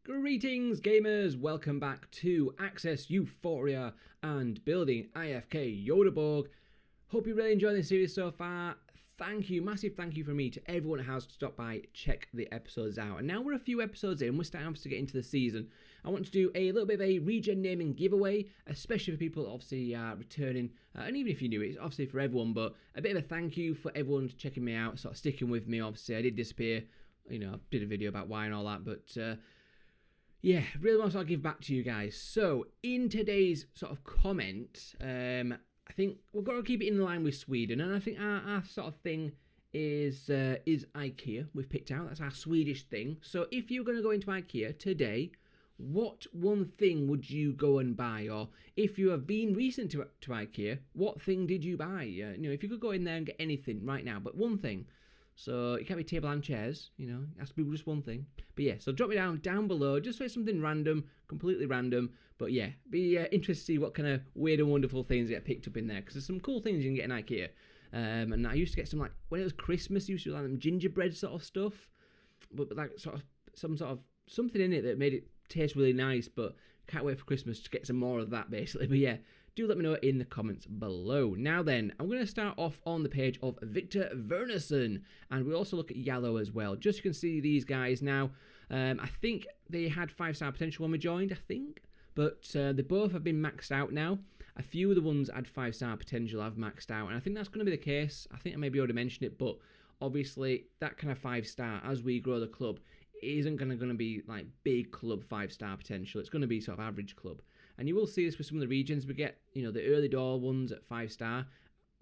Greetings gamers, welcome back to AccessEuphoria and building IFK Goteborg. Hope you're really enjoying this series so far. Thank you, massive thank you from me to everyone who has stopped by, check the episodes out. And now we're a few episodes in, we're starting to get into the season. I want to do a little bit of a regen naming giveaway, especially for people obviously returning, and even if you're new, it's obviously for everyone, but a bit of a thank you for everyone checking me out, sort of sticking with me. Obviously I did disappear, you know, I did a video about why and all that, but yeah, really want to give back to you guys. So, in today's sort of comment, I think we've got to keep it in line with Sweden, and I think our sort of thing is IKEA. We've picked out, that's our Swedish thing. So, if you're going to go into IKEA today, what one thing would you go and buy? Or if you have been recent to IKEA, what thing did you buy? You know, if you could go in there and get anything right now, but one thing. So it can't be table and chairs, you know, it has to be just one thing. But yeah, so drop it down below, just say something random, completely random. But yeah, be interested to see what kind of weird and wonderful things get picked up in there, because there's some cool things you can get in IKEA. And I used to get some, like, when it was Christmas, I used to like them gingerbread sort of stuff, but like sort of something in it that made it taste really nice. But can't wait for Christmas to get some more of that, basically. But yeah, do let me know in the comments below. Now then, I'm going to start off on the page of Victor Wernerson, and we'll also look at Yellow as well. Just so you can see these guys now. I think they had 5-star potential when we joined, I think, but they both have been maxed out now. A few of the ones had 5-star potential have maxed out, and I think that's going to be the case. I think I maybe already mentioned it, but obviously that kind of 5-star, as we grow the club, isn't going to be like big club 5-star potential. It's going to be sort of average club. And you will see this with some of the regions we get, you know, the early door ones at 5-star.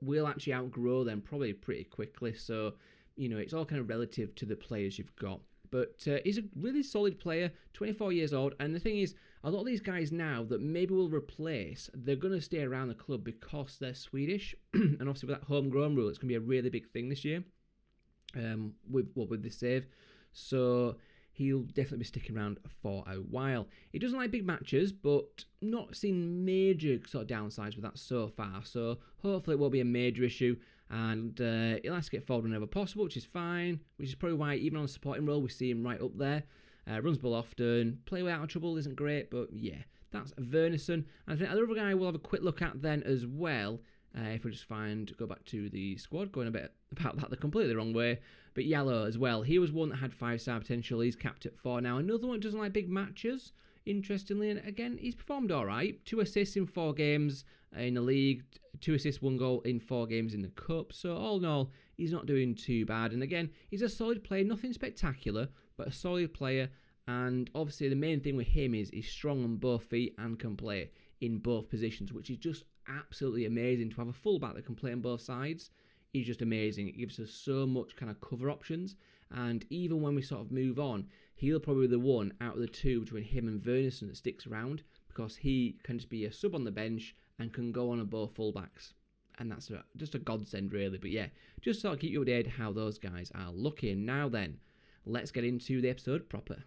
We'll actually outgrow them probably pretty quickly. So, you know, it's all kind of relative to the players you've got. But he's a really solid player, 24 years old. And the thing is, a lot of these guys now that maybe we'll replace, they're going to stay around the club because they're Swedish. And obviously with that homegrown rule, it's going to be a really big thing this year with this save. So he'll definitely be sticking around for a while. He doesn't like big matches, but not seen major sort of downsides with that so far. So hopefully it won't be a major issue, and he'll have to get forward whenever possible, which is fine. Which is probably why even on the supporting role we see him right up there. Runs ball often, play way out of trouble isn't great, but yeah, that's Wernerson. And I think the other guy we'll have a quick look at then as well. If we just go back to the squad, going a bit about that the completely wrong way. But Yellow as well, he was one that had 5-star potential, he's capped at 4 now. Another one that doesn't like big matches, interestingly, and again, he's performed alright. 2 assists in 4 games in the league, 2 assists, 1 goal in 4 games in the cup. So all in all, he's not doing too bad. And again, he's a solid player, nothing spectacular, but a solid player. And obviously the main thing with him is he's strong on both feet and can play in both positions, which is just absolutely amazing. To have a fullback that can play on both sides is just amazing. It gives us so much kind of cover options, and even when we sort of move on, he'll probably be the one out of the two between him and Wernerson that sticks around, because he can just be a sub on the bench and can go on both fullbacks, and that's just a godsend really. But yeah, just sort of keep you updated how those guys are looking. Now then, let's get into the episode proper.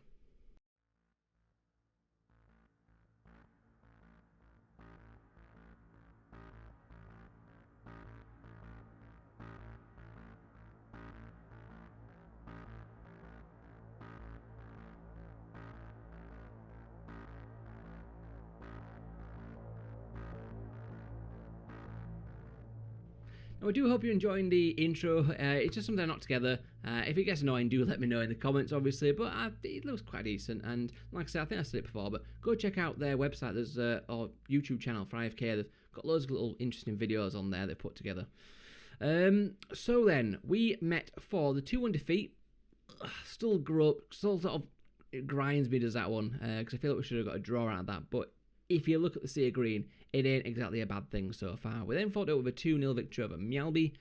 Now, I do hope you're enjoying the intro. It's just something I knocked together. If it gets annoying, do let me know in the comments, obviously. But it looks quite decent. And like I said, I think I said it before, but go check out their website. There's or YouTube channel for IFK. They've got loads of little interesting videos on there they've put together. So then, we met for the 2-1 defeat. Still sort of it grinds me, does that one, because I feel like we should have got a draw out of that. But if you look at the sea of green, it ain't exactly a bad thing so far. We then followed up with a 2-0 victory over Mjällby.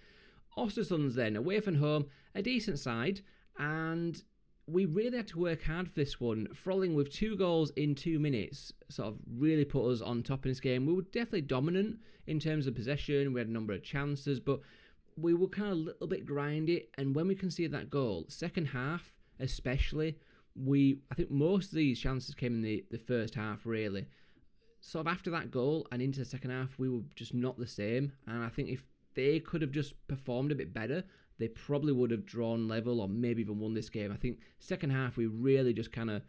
Östersunds then, away from home, a decent side, and we really had to work hard for this one. Frolling with 2 goals in 2 minutes sort of really put us on top in this game. We were definitely dominant in terms of possession. We had a number of chances, but we were kind of a little bit grindy, and when we conceded that goal, second half especially, I think most of these chances came in the first half really. Sort of after that goal and into the second half, we were just not the same. And I think if they could have just performed a bit better, they probably would have drawn level or maybe even won this game. I think second half we really just kind of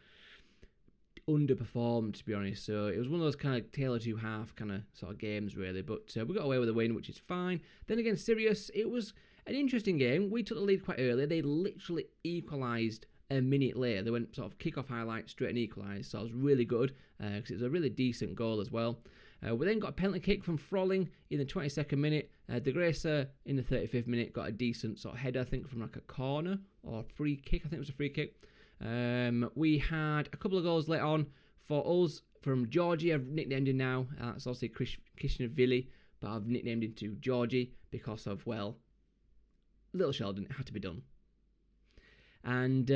underperformed, to be honest. So it was one of those kind of tale of two half kind of sort of games, really. But we got away with a win, which is fine. Then against Sirius, it was an interesting game. We took the lead quite early. They literally equalised a minute later. They went sort of kick-off highlight straight and equalised. So it was really good because it was a really decent goal as well. We then got a penalty kick from Frolling in the 22nd minute. De Gracer in the 35th minute got a decent sort of header, I think, from like a corner or free kick. I think it was a free kick. We had a couple of goals later on for us from Georgie. I've nicknamed him now. That's obviously Krishnavili, but I've nicknamed him to Georgie because of, well, Little Sheldon. It had to be done. And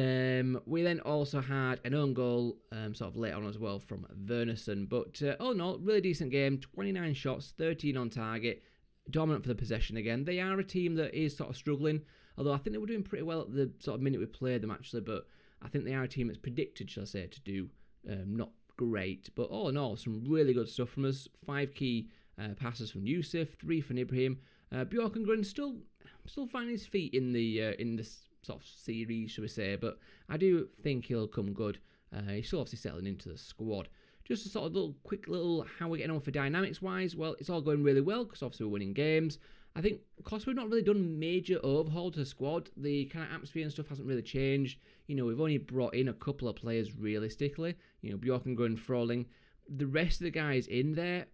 we then also had an own goal sort of later on as well from Verneson. But all in all, really decent game. 29 shots, 13 on target. Dominant for the possession again. They are a team that is sort of struggling. Although I think they were doing pretty well at the sort of minute we played them, actually. But I think they are a team that's predicted, shall I say, to do not great. But all in all, some really good stuff from us. 5 key passes from Yusuf, 3 from Ibrahim. Bjorkengren still finding his feet in this sort of series, should we say, but I do think he'll come good. He's still obviously settling into the squad. Just a sort of quick little how we're getting on for dynamics wise. Well, it's all going really well because obviously we're winning games. I think because we've not really done major overhaul to the squad, the kind of atmosphere and stuff hasn't really changed. You know, we've only brought in a couple of players realistically. You know, Bjorkengren, Frolling. The rest of the guys in there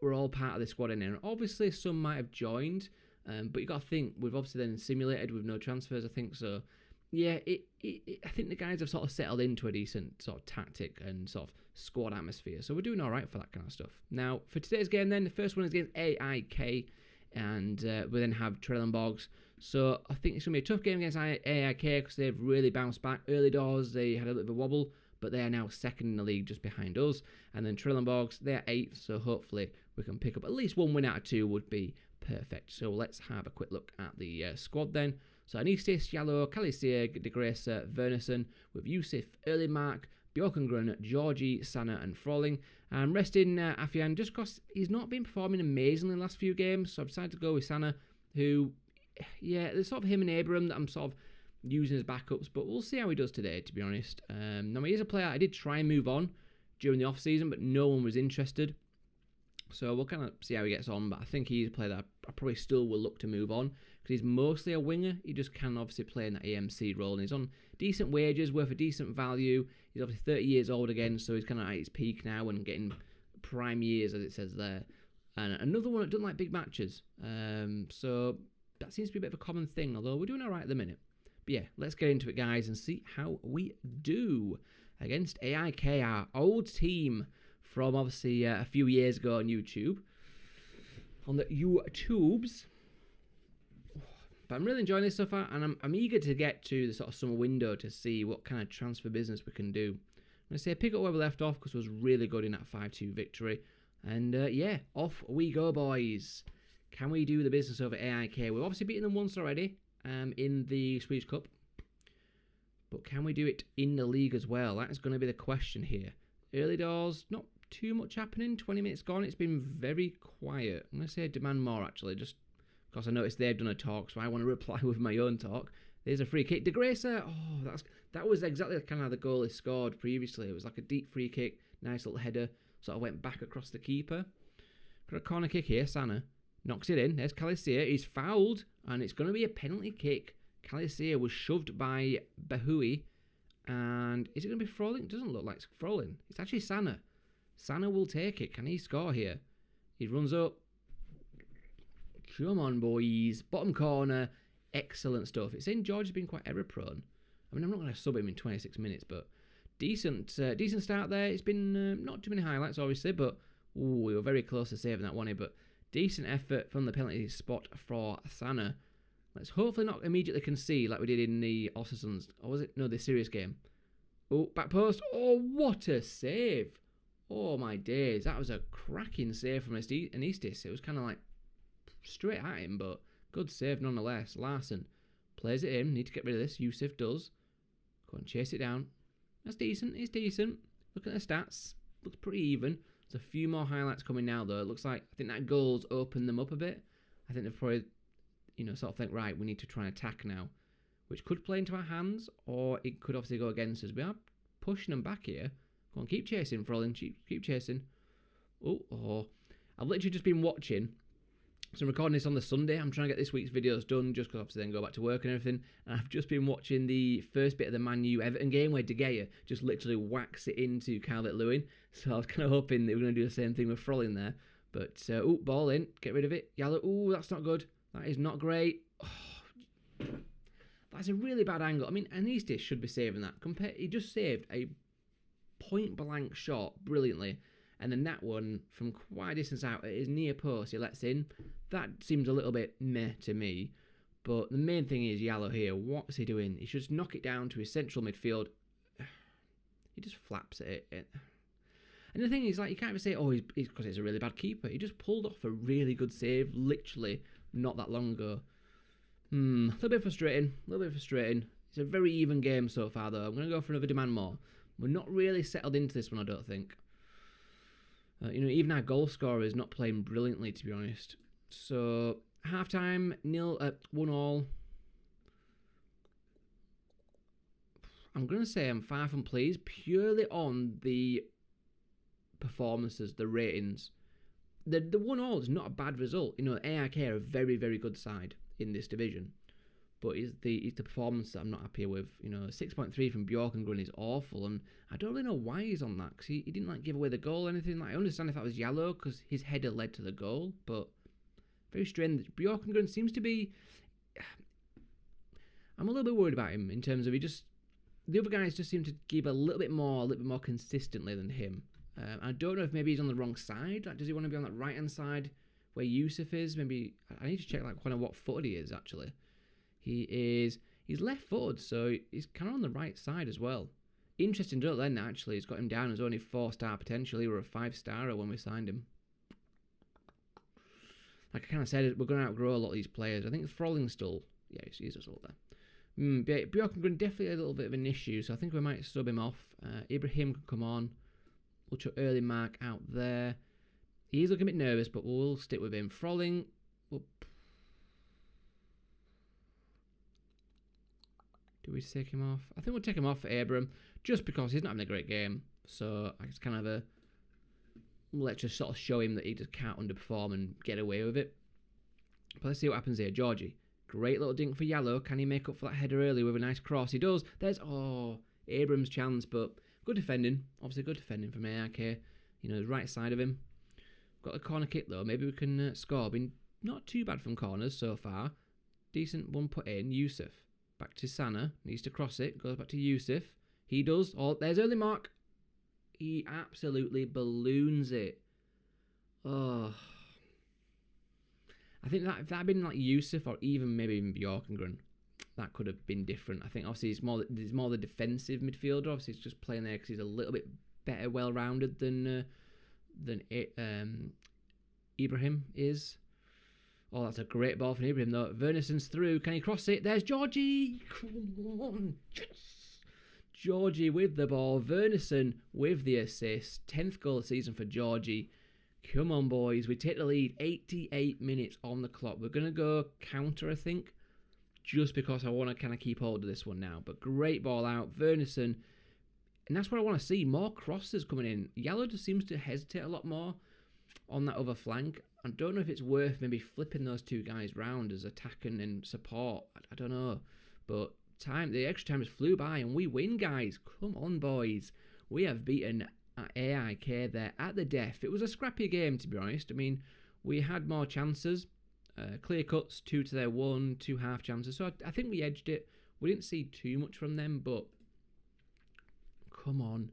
were all part of the squad in there. And obviously some might have joined. But you got to think, we've obviously then simulated with no transfers, I think. So, yeah, I think the guys have sort of settled into a decent sort of tactic and sort of squad atmosphere. So we're doing all right for that kind of stuff. Now, for today's game then, the first one is against AIK. And we then have Trelleborgs. So I think it's going to be a tough game against AIK because they've really bounced back. Early doors, they had a little bit of a wobble. But they are now second in the league just behind us. And then Trelleborgs, they're 8th. So hopefully we can pick up at least 1 win out of 2 would be perfect. So let's have a quick look at the squad then. So Anistis, Yallo, Kalisia, De Gracer, Verneson with Yusuf, Erlenmark, Bjorkengren, Georgie, Sana and Frolling. And resting Afian just because he's not been performing amazingly in the last few games. So I've decided to go with Sana, who, yeah, there's sort of him and Abram that I'm sort of using as backups. But we'll see how he does today, to be honest. Now, he is a player I did try and move on during the off-season, but no one was interested. So we'll kind of see how he gets on, but I think he's a player that I probably still will look to move on because he's mostly a winger. He just can obviously play in that AMC role, and he's on decent wages, worth a decent value. He's obviously 30 years old again, so he's kind of at his peak now and getting prime years, as it says there. And another one that doesn't like big matches. So that seems to be a bit of a common thing, although we're doing all right at the minute. But yeah, let's get into it, guys, and see how we do against AIK, our old team from obviously a few years ago on YouTube. On the YouTubes. But I'm really enjoying this so far, and I'm eager to get to the sort of summer window to see what kind of transfer business we can do. I'm going to say pick up where we left off because it was really good in that 5-2 victory. And yeah, off we go, boys. Can we do the business over AIK? We've obviously beaten them once already in the Swedish Cup. But can we do it in the league as well? That is going to be the question here. Early doors, not too much happening. 20 minutes gone. It's been very quiet. I'm going to say demand more, actually, just because I noticed they've done a talk, so I want to reply with my own talk. There's a free kick. De Gracer. Oh, that was exactly kind of the goal he scored previously. It was like a deep free kick. Nice little header. Sort of went back across the keeper. Got a corner kick here. Sana knocks it in. There's Kalisia. He's fouled, and it's going to be a penalty kick. Kalisia was shoved by Bahui. And is it going to be Frolling? It doesn't look like it's Frolling. It's actually Sana. Sana will take it. Can he score here? He runs up. Come on, boys. Bottom corner. Excellent stuff. It's saying George has been quite error prone. I mean, I'm not going to sub him in 26 minutes, but decent start there. It's been not too many highlights, obviously, but we were very close to saving that one. But decent effort from the penalty spot for Sana. Let's hopefully not immediately concede like we did in the Ossisons. Or was it? No, the serious game. Oh, back post. Oh, what a save. Oh, my days. That was a cracking save from Anistis. It was kind of like straight at him, but good save nonetheless. Larson plays it in. Need to get rid of this. Yusuf does. Go and chase it down. That's decent. It's decent. Look at the stats. Looks pretty even. There's a few more highlights coming now, though. It looks like, I think that goal's opened them up a bit. I think they've probably, sort of think, right, we need to try and attack now, which could play into our hands, or it could obviously go against us. We are pushing them back here. Come on, keep chasing, Frolin. Keep chasing. Oh. I've literally just been watching. So I'm recording this on the Sunday. I'm trying to get this week's videos done just because obviously then go back to work and everything. And I've just been watching the first bit of the Man U Everton game where De Gea just literally whacks it into Calvert-Lewin. So I was kind of hoping that we were going to do the same thing with Frolin there. But, ball in. Get rid of it. Yellow. Oh, that's not good. That is not great. Oh, that's a really bad angle. I mean, Anistis should be saving that. He just saved a point-blank shot brilliantly. And then that one, from quite a distance out, at his near post, he lets in. That seems a little bit meh to me. But the main thing is Yellow here. What's he doing? He should just knock it down to his central midfield. He just flaps at it. And the thing is, like, you can't even say, oh, he's because he's a really bad keeper. He just pulled off a really good save, literally, not that long ago. A little bit frustrating. It's a very even game so far, though. I'm going to go for another demand more. We're not really settled into this one, I don't think. Even our goal scorer is not playing brilliantly, to be honest. So, half-time, 1-1. I'm going to say I'm far from pleased, purely on the performances, the ratings. The 1-1 is not a bad result. AIK are a very, very good side in this division. But it's the performance that I'm not happy with. 6.3 from Bjorkengren is awful, and I don't really know why he's on that, because he didn't give away the goal or anything. I understand if that was Yellow, because his header led to the goal, but very strange. Bjorkengren seems to be... I'm a little bit worried about him in terms of the other guys just seem to give a little bit more consistently than him. I don't know if maybe he's on the wrong side. Does he want to be on that right-hand side where Yusuf is? Maybe I need to check what footed he is, actually. He's left-footed, so he's kind of on the right side as well. Interesting note then, actually. He's got him down as only 4-star potential. He were a 5-starer when we signed him. Like I kind of said, we're going to outgrow a lot of these players. I think Frolling's still... Yeah, he's still there. Bjorkengren definitely a little bit of an issue, so I think we might sub him off. Ibrahim can come on. We'll chuck early mark out there. He's looking a bit nervous, but we'll stick with him. Frolling... Do we take him off? I think we'll take him off for Abram, just because he's not having a great game. So it's kind of let's just sort of show him that he just can't underperform and get away with it. But let's see what happens here. Georgie, great little dink for Yellow. Can he make up for that header early with a nice cross? He does. There's Abram's chance, but good defending. Obviously good defending from AIK. The right side of him. Got the corner kick though. Maybe we can score. Been not too bad from corners so far. Decent one put in. Yusuf. Back to Sana. Needs to cross it. Goes back to Yusuf. He does. There's early mark. He absolutely balloons it. Oh. I think that if that had been like Yusuf or even Bjorkengren, that could have been different. I think obviously he's more the defensive midfielder. Obviously he's just playing there because he's a little bit better, well-rounded than Ibrahim is. Oh, that's a great ball from Ibrahim, though. Vernisson's through. Can he cross it? There's Georgie. Come on. Yes. Georgie with the ball. Vernisson with the assist. 10th goal of the season for Georgie. Come on, boys. We take the lead. 88 minutes on the clock. We're going to go counter, I think, just because I want to kind of keep hold of this one now. But great ball out. Vernisson. And that's what I want to see. More crosses coming in. Yellow just seems to hesitate a lot more on that other flank. I don't know if it's worth maybe flipping those two guys round as attack and support. I don't know. But the extra time has flew by and we win, guys. Come on, boys. We have beaten AIK there at the death. It was a scrappy game, to be honest. I mean, we had more chances. Clear cuts, 2 to their 1, 2 half chances. So I think we edged it. We didn't see too much from them, but come on.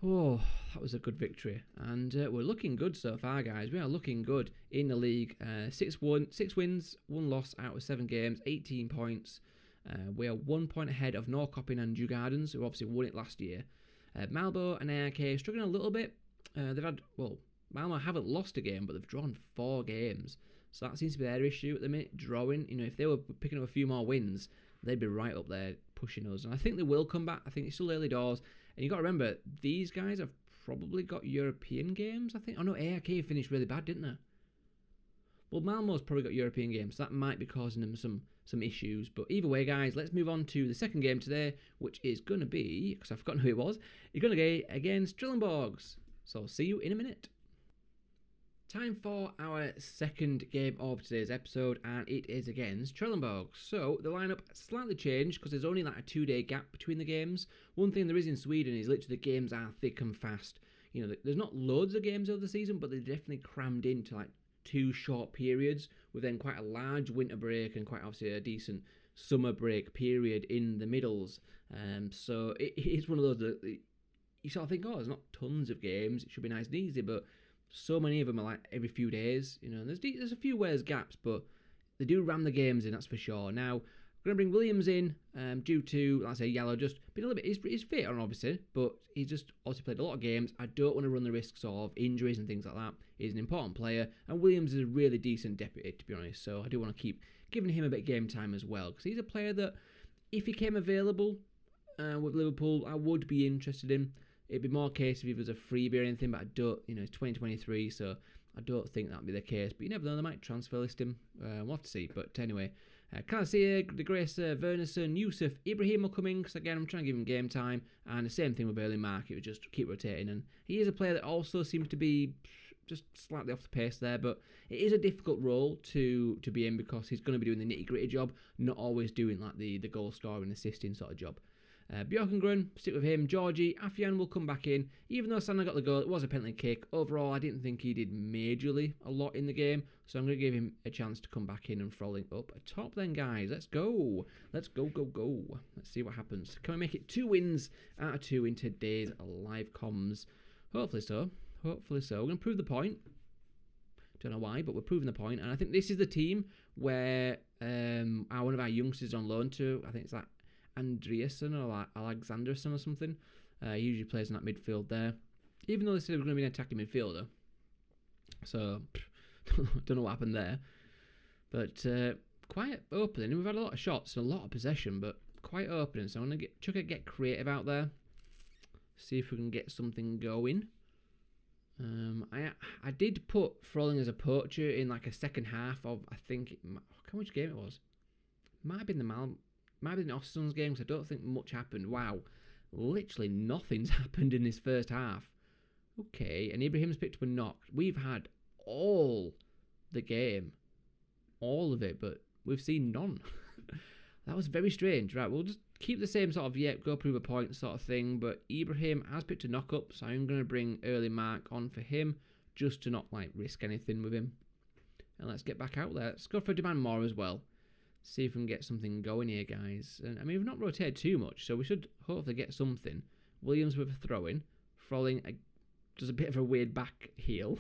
Oh, that was a good victory. And we're looking good so far, guys. We are looking good in the league. 6 wins, 1 loss out of 7 games, 18 points. We are 1 point ahead of Norrköping and Djurgårdens, who obviously won it last year. Malmo and AIK struggling a little bit. Malmo haven't lost a game, but they've drawn 4 games. So that seems to be their issue at the minute, drawing. If they were picking up a few more wins, they'd be right up there pushing us. And I think they will come back. I think it's still early doors. And you've got to remember, these guys have probably got European games, I think. Oh no, AIK finished really bad, didn't they? Well, Malmo's probably got European games, so that might be causing them some issues. But either way, guys, let's move on to the second game today, which is going to be, because I've forgotten who it was, it's going to be against Trillenborgs. So see you in a minute. Time for our second game of today's episode, and it is against Trelleborg. So the lineup slightly changed because there's only like a 2-day gap between the games. One thing there is in Sweden is literally the games are thick and fast. You know, there's not loads of games over the season, but they're definitely crammed into like 2 short periods with then quite a large winter break and quite obviously a decent summer break period in the middles. So it's one of those that you sort of think, oh, there's not tons of games, it should be nice and easy, but so many of them are like every few days. You know, there's a few where there's gaps, but they do ram the games in, that's for sure. Now, we're going to bring Williams in due to, like I say, Yellow just being a little bit, he's fit on obviously, but he's just also played a lot of games. I don't want to run the risks of injuries and things like that. He's an important player, and Williams is a really decent deputy, to be honest, so I do want to keep giving him a bit of game time as well, because he's a player that, if he came available with Liverpool, I would be interested in. It'd be more a case if he was a freebie or anything, but I don't, you know, it's 2023, so I don't think that'd be the case. But you never know, they might transfer list him. We'll have to see. But anyway, Kalasia, De Grace, Wernerson, Yusuf, Ibrahim will come in, because again, I'm trying to give him game time. And the same thing with Early Mark, it would just keep rotating. And he is a player that also seems to be just slightly off the pace there, but it is a difficult role to be in, because he's going to be doing the nitty-gritty job, not always doing like the goal scoring, assisting sort of job. Bjorkengren, stick with him. Georgie, Afyan will come back in. Even though Sander got the goal, it was a penalty kick. Overall, I didn't think he did majorly a lot in the game, so I'm going to give him a chance to come back in and Frolling up atop then, guys. Let's go. Let's go. Let's see what happens. Can we make it 2 wins out of 2 in today's live comms? Hopefully so. We're going to prove the point. Don't know why, but we're proving the point. And I think this is the team where one of our youngsters on loan to, I think it's like Andreasen or like Alexanderson or something. He usually plays in that midfield there. Even though they said it was going to be an attacking midfielder. So, don't know what happened there. But quite opening. We've had a lot of shots and a lot of possession, but quite opening. So I'm going to get creative out there. See if we can get something going. I did put Frolling as a poacher in like a second half of, I think, which game it was? Might have been the Austin's game, because I don't think much happened. Wow, literally nothing's happened in this first half. Okay, and Ibrahim's picked up a knock. We've had all the game, all of it, but we've seen none. That was very strange. Right, we'll just keep the same sort of, go prove a point sort of thing, but Ibrahim has picked a knock up, so I'm going to bring Early Mark on for him, just to not like risk anything with him. And let's get back out there. Let's go for a demand more as well. See if we can get something going here, guys. And I mean, we've not rotated too much, so we should hopefully get something. Williams with a throw-in. Frolling does a bit of a weird back heel.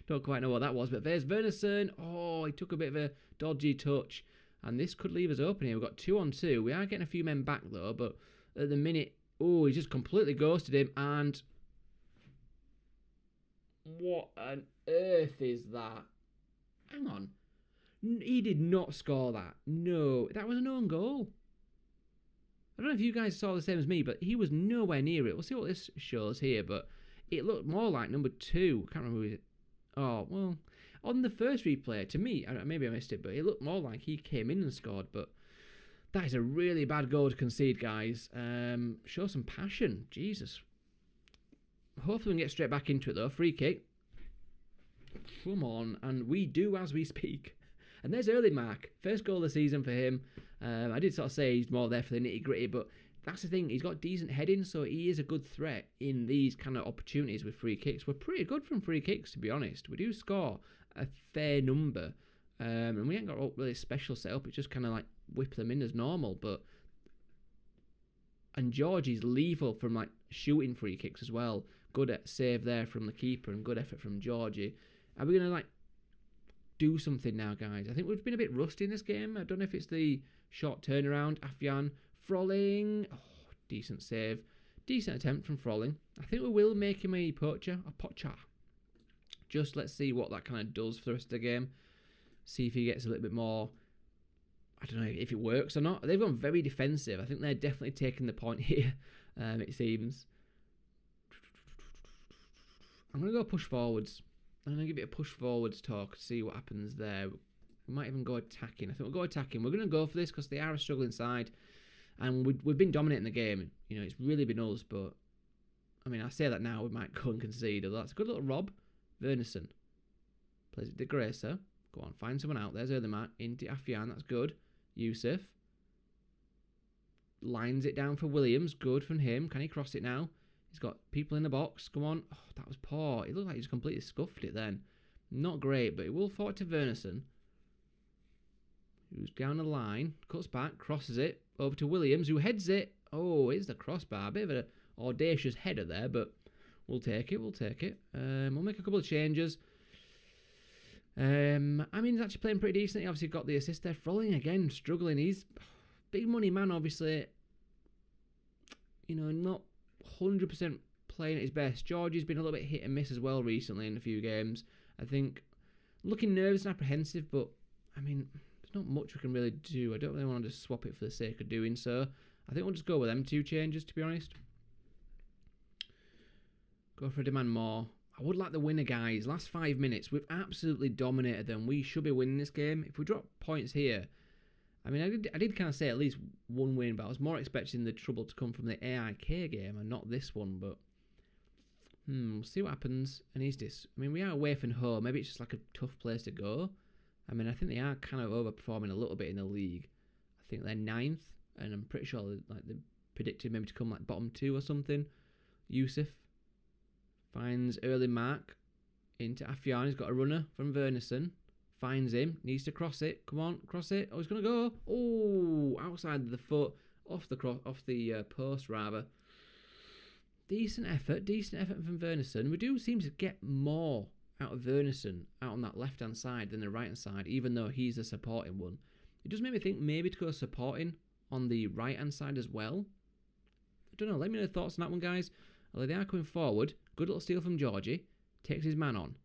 Don't quite know what that was, but there's Wernerson. Oh, he took a bit of a dodgy touch. And this could leave us open here. We've got 2-on-2. We are getting a few men back, though, but at the minute... Oh, he just completely ghosted him, and... What on earth is that? Hang on. He did not score that. No, that was an own goal. I don't know if you guys saw the same as me, but he was nowhere near it. We'll see what this shows here, but it looked more like number 2. I can't remember who it. Oh, well, on the first replay, to me, maybe I missed it, but it looked more like he came in and scored, but that is a really bad goal to concede, guys. Show some passion. Jesus. Hopefully we can get straight back into it, though. Free kick. Come on, and we do as we speak. And there's Early Mark. First goal of the season for him. I did sort of say he's more there for the nitty-gritty, but that's the thing. He's got decent heading, so he is a good threat in these kind of opportunities with free kicks. We're pretty good from free kicks, to be honest. We do score a fair number. And we ain't got a really special setup. It's just kind of like whip them in as normal. And Georgie's lethal from like shooting free kicks as well. Good at save there from the keeper and good effort from Georgie. Are we going to like do something now, guys? I think we've been a bit rusty in this game. I don't know if it's the short turnaround. Afyan, Frolling. Oh, decent save. Decent attempt from Frolling. I think we will make him a poacher. Just let's see what that kind of does for the rest of the game. See if he gets a little bit more... I don't know if it works or not. They've gone very defensive. I think they're definitely taking the point here, it seems. I'm going to go push forwards. I'm going to give it a push forwards talk to see what happens there. We might even go attacking. I think we'll go attacking. We're going to go for this because they are a struggling side. And we've been dominating the game. You know, it's really been us, but... I mean, I say that now, we might go and concede. Although that's a good little rob. Vernison. Plays it to Gracer. Go on, find someone out. There's early Matt. Into Afian, that's good. Yusuf. Lines it down for Williams. Good from him. Can he cross it now? He's got people in the box. Come on. Oh, that was poor. It looked like he's completely scuffed it then. Not great, but it will forward to Vernison. Who's down the line. Cuts back. Crosses it. Over to Williams, who heads it. Oh, it's the crossbar. A bit of an audacious header there, but we'll take it. We'll take it. We'll make a couple of changes. I mean, he's actually playing pretty decently. He obviously got the assist there. Frolling again, struggling. He's big money man, obviously. You know, not 100% playing at his best. Georgie's been a little bit hit and miss as well recently in a few games. I think looking nervous and apprehensive, but I mean, there's not much we can really do. I don't really want to just swap it for the sake of doing so. I think we'll just go with them 2 changes, to be honest. Go for a demand more. I would like the winner, guys. Last 5 minutes, we've absolutely dominated them. We should be winning this game. If we drop points here, I mean, I did kind of say at least 1 win, but I was more expecting the trouble to come from the AIK game and not this one. But we'll see what happens. And is this? I mean, we are away from home. Maybe it's just like a tough place to go. I mean, I think they are kind of overperforming a little bit in the league. I think they're 9th, and I'm pretty sure they predicted maybe to come like bottom 2 or something. Yusuf finds early mark into Afian. He's got a runner from Vernison. Finds him. Needs to cross it. Come on, cross it. Oh, he's going to go. Oh, outside the foot. Off the post, rather. Decent effort from Vernison. We do seem to get more out of Vernison out on that left-hand side than the right-hand side, even though he's the supporting one. It does make me think maybe to go supporting on the right-hand side as well. I don't know. Let me know your thoughts on that one, guys. Although they are coming forward. Good little steal from Georgie. Takes his man on.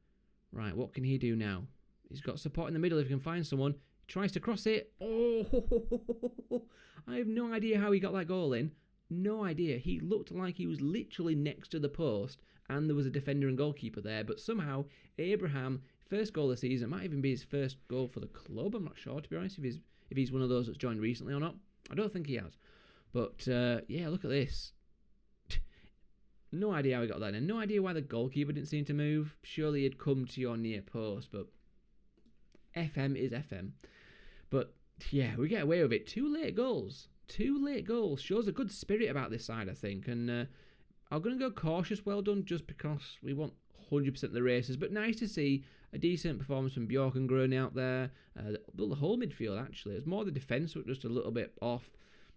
Right, what can he do now? He's got support in the middle if he can find someone. He tries to cross it. Oh, I have no idea how he got that goal in. No idea. He looked like he was literally next to the post and there was a defender and goalkeeper there. But somehow, Abraham, first goal of the season, might even be his first goal for the club. I'm not sure, to be honest, if he's one of those that's joined recently or not. I don't think he has. But, yeah, look at this. No idea how he got that in. No idea why the goalkeeper didn't seem to move. Surely he'd come to your near post, but FM is FM. But, yeah, we get away with it. 2 late goals. 2 late goals. Shows a good spirit about this side, I think. And I'm going to go cautious, well done, just because we want 100% of the races. But nice to see a decent performance from Bjork and Gröny out there. The whole midfield, actually. It was more the defence, was just a little bit off.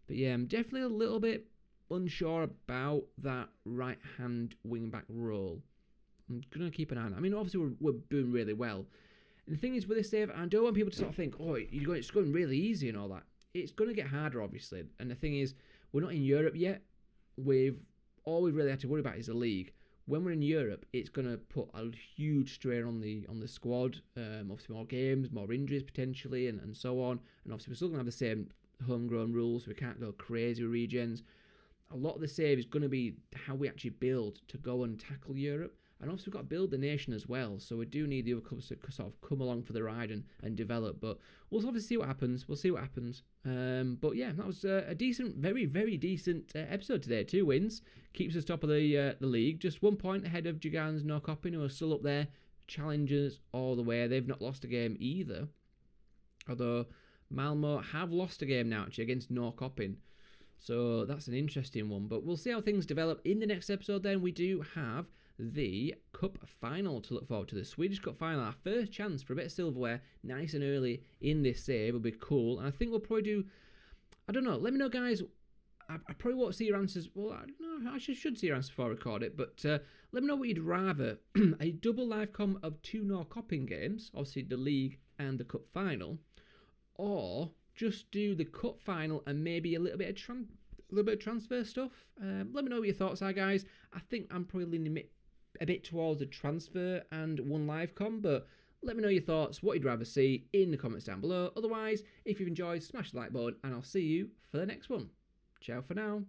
But, yeah, I'm definitely a little bit unsure about that right-hand wing-back role. I'm going to keep an eye on it. I mean, obviously, we're doing really well. And the thing is, with this save, I don't want people to sort of think, oh, it's going really easy and all that. It's going to get harder, obviously. And the thing is, we're not in Europe yet. All we've really had to worry about is the league. When we're in Europe, it's going to put a huge strain on the squad. Obviously, more games, more injuries potentially, and so on. And obviously, we're still going to have the same homegrown rules, so we can't go crazy with regens. A lot of the save is going to be how we actually build to go and tackle Europe. And also, we've got to build the nation as well. So we do need the other clubs to sort of come along for the ride and develop. But we'll obviously see what happens. We'll see what happens. But yeah, that was a decent, very, very decent episode today. 2 wins. Keeps us top of the league. Just 1 point ahead of Gigan's No Coping, who are still up there. Challengers all the way. They've not lost a game either. Although Malmo have lost a game now, actually, against No Coping. So that's an interesting one. But we'll see how things develop. In the next episode, then, we do have the Cup Final to look forward to. The Swedish Cup Final, our first chance for a bit of silverware, nice and early in this save, will be cool. And I think we'll probably do, I don't know, let me know, guys. I probably won't see your answers. Well, I don't know, I should see your answers before I record it. But let me know what you'd rather. A double live com of 2 No Coping games, obviously the League and the Cup Final, or just do the Cup Final and maybe a little bit of transfer stuff. Let me know what your thoughts are, guys. I think I'm probably leaning a bit towards a transfer and 1 live com, but let me know your thoughts, what you'd rather see in the comments down below. Otherwise, if you've enjoyed, smash the like button, and I'll see you for the next one. Ciao for now.